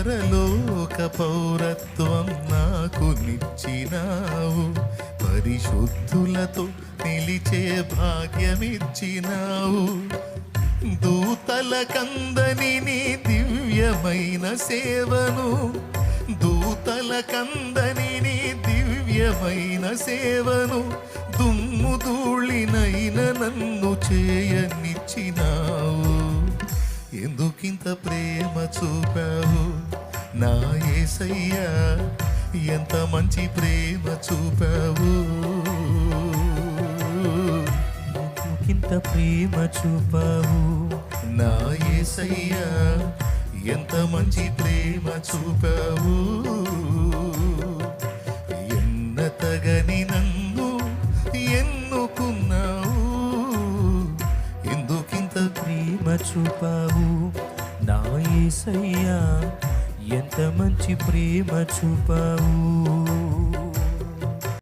పరలోక పౌరత్వం నాకు నిచ్చినావు, పరిశుద్ధులతో నిలిచే భాగ్యమిచ్చినావు. దూతల కందని నీ దివ్యమైన సేవను, దూతల కందని నీ దివ్యమైన సేవను, దుమ్ము ధూళినైన నన్ను చేయనిచ్చినావు. ఎందుకింత ప్రేమ చూపావు నా యేసయ్యా, ఎంత మంచి ప్రేమ చూపావు. ఎందుకింత ప్రేమ చూపావు నా యేసయ్యా, ఎంత మంచి ప్రేమ చూపావు. ఎన్నతగని నన్ను ఎన్నుకున్నావు, ఎందుకింత ప్రేమ చూపావు నా యేసయ్యా, ఎంత మంచి ప్రేమ చూపావు.